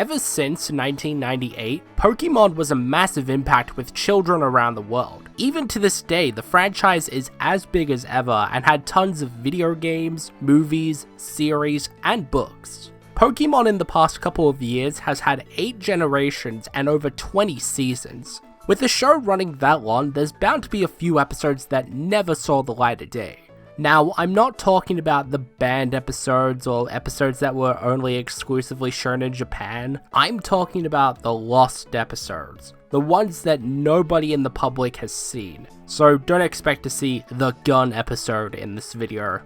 Ever since 1998, Pokemon was a massive impact with children around the world. Even to this day, the franchise is as big as ever and had tons of video games, movies, series, and books. Pokemon in the past couple of years has had 8 generations and over 20 seasons. With the show running that long, there's bound to be a few episodes that never saw the light of day. Now, I'm not talking about the banned episodes or episodes that were only exclusively shown in Japan. I'm talking about the lost episodes. The ones that nobody in the public has seen. So don't expect to see the gun episode in this video.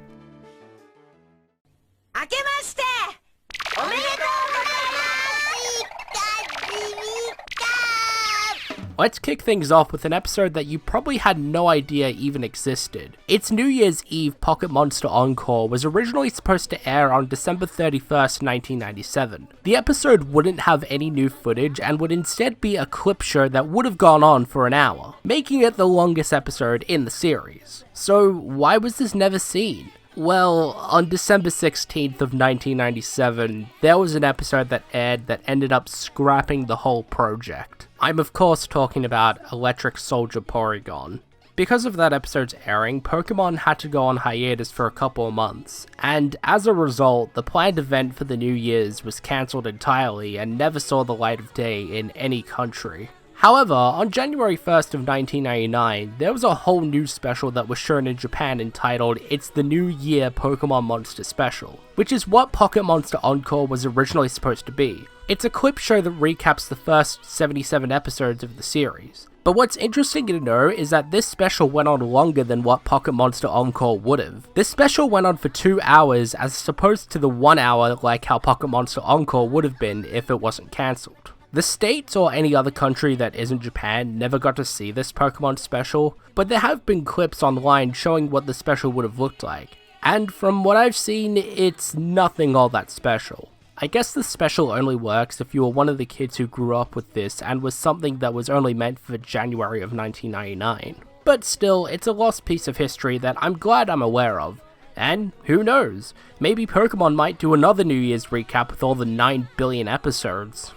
Let's kick things off with an episode that you probably had no idea even existed. Its New Year's Eve Pocket Monster Encore was originally supposed to air on December 31st, 1997. The episode wouldn't have any new footage and would instead be a clip show that would have gone on for an hour, making it the longest episode in the series. So why was this never seen? Well, on December 16th of 1997, there was an episode that aired that ended up scrapping the whole project. I'm of course talking about Electric Soldier Porygon. Because of that episode's airing, Pokemon had to go on hiatus for a couple of months, and as a result, the planned event for the New Year's was cancelled entirely and never saw the light of day in any country. However, on January 1st of 1999, there was a whole new special that was shown in Japan entitled It's the New Year Pokemon Monster Special, which is what Pocket Monster Encore was originally supposed to be. It's a clip show that recaps the first 77 episodes of the series. But what's interesting to know is that this special went on longer than what Pocket Monster Encore would have. This special went on for 2 hours as opposed to the 1 hour like how Pocket Monster Encore would have been if it wasn't cancelled. The States or any other country that isn't Japan never got to see this Pokemon special, but there have been clips online showing what the special would have looked like. And from what I've seen, it's nothing all that special. I guess the special only works if you were one of the kids who grew up with this and was something that was only meant for January of 1999. But still, it's a lost piece of history that I'm glad I'm aware of. And who knows, maybe Pokemon might do another New Year's recap with all the 9 billion episodes.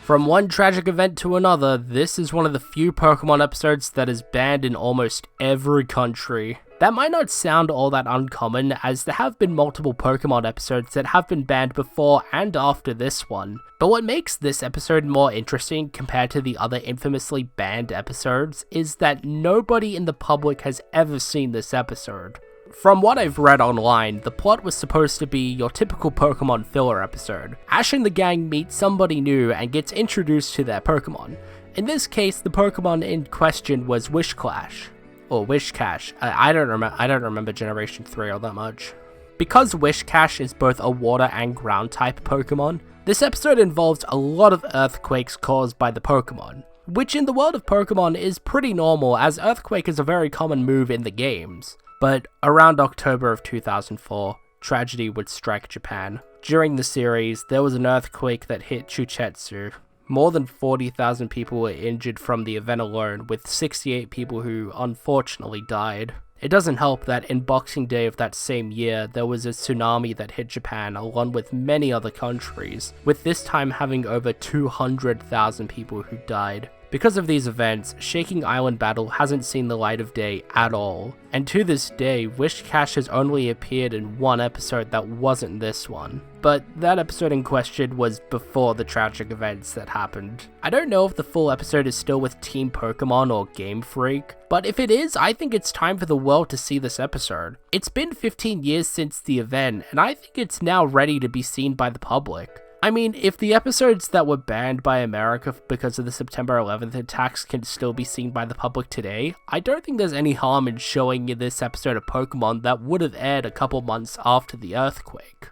From one tragic event to another, this is one of the few Pokemon episodes that is banned in almost every country. That might not sound all that uncommon, as there have been multiple Pokemon episodes that have been banned before and after this one. But what makes this episode more interesting compared to the other infamously banned episodes is that nobody in the public has ever seen this episode. From what I've read online, the plot was supposed to be your typical Pokemon filler episode. Ash and the gang meet somebody new and gets introduced to their Pokemon. In this case, the Pokemon in question was Wishclash. Or Wishcash. I don't remember Generation 3 all that much. Because Wishcash is both a water and ground type Pokemon, this episode involves a lot of earthquakes caused by the Pokemon, which in the world of Pokemon is pretty normal as Earthquake is a very common move in the games. But around October of 2004, tragedy would strike Japan. During the series, there was an earthquake that hit Chuchetsu. More than 40,000 people were injured from the event alone, with 68 people who unfortunately died. It doesn't help that in Boxing Day of that same year, there was a tsunami that hit Japan along with many other countries, with this time having over 200,000 people who died. Because of these events, Shaking Island Battle hasn't seen the light of day at all, and to this day, Wishcash has only appeared in one episode that wasn't this one. But that episode in question was before the tragic events that happened. I don't know if the full episode is still with Team Pokemon or Game Freak, but if it is, I think it's time for the world to see this episode. It's been 15 years since the event, and I think it's now ready to be seen by the public. I mean, if the episodes that were banned by America because of the September 11th attacks can still be seen by the public today, I don't think there's any harm in showing you this episode of Pokemon that would have aired a couple months after the earthquake.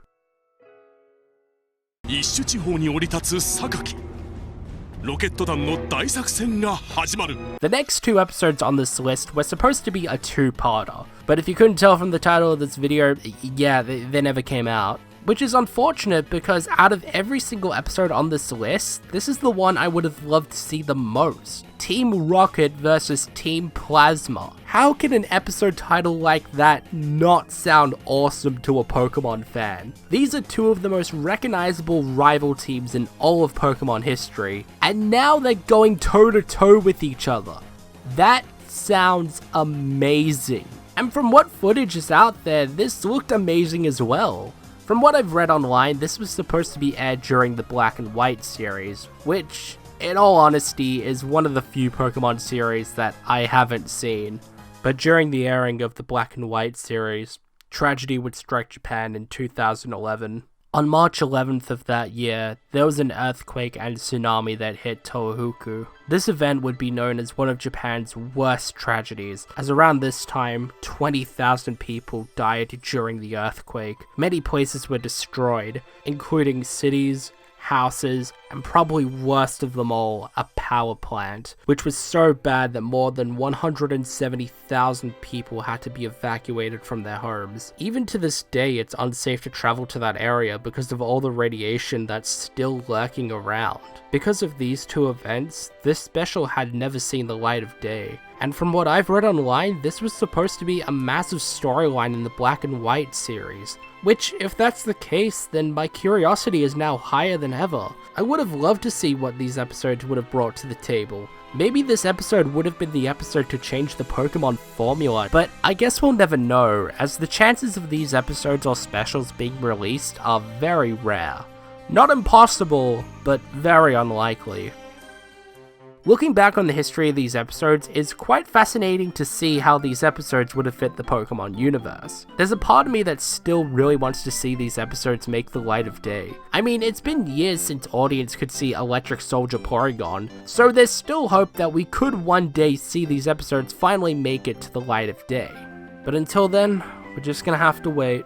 The next 2 episodes on this list were supposed to be a 2-parter, but if you couldn't tell from the title of this video, yeah, they never came out. which is unfortunate because out of every single episode on this list, this is the one I would have loved to see the most. Team Rocket versus Team Plasma. How can an episode title like that not sound awesome to a Pokemon fan? These are two of the most recognizable rival teams in all of Pokemon history, and now they're going toe-to-toe with each other. That sounds amazing. And from what footage is out there, this looked amazing as well. From what I've read online, this was supposed to be aired during the Black and White series, which, in all honesty, is one of the few Pokemon series that I haven't seen. But during the airing of the Black and White series, tragedy would strike Japan in 2011. On March 11th of that year, there was an earthquake and tsunami that hit Tohoku. This event would be known as one of Japan's worst tragedies, as around this time, 20,000 people died during the earthquake. Many places were destroyed, including cities, houses, and probably worst of them all, a power plant, which was so bad that more than 170,000 people had to be evacuated from their homes. Even to this day, it's unsafe to travel to that area because of all the radiation that's still lurking around. Because of these two events, this special had never seen the light of day. And from what I've read online, this was supposed to be a massive storyline in the Black and White series. Which, if that's the case, then my curiosity is now higher than ever. I would have loved to see what these episodes would have brought to the table. Maybe this episode would have been the episode to change the Pokemon formula, but I guess we'll never know, as the chances of these episodes or specials being released are very rare. Not impossible, but very unlikely. Looking back on the history of these episodes, it's quite fascinating to see how these episodes would have fit the Pokemon universe. There's a part of me that still really wants to see these episodes make the light of day. I mean, it's been years since audience could see Electric Soldier Porygon, so there's still hope that we could one day see these episodes finally make it to the light of day. But until then, we're just gonna have to wait.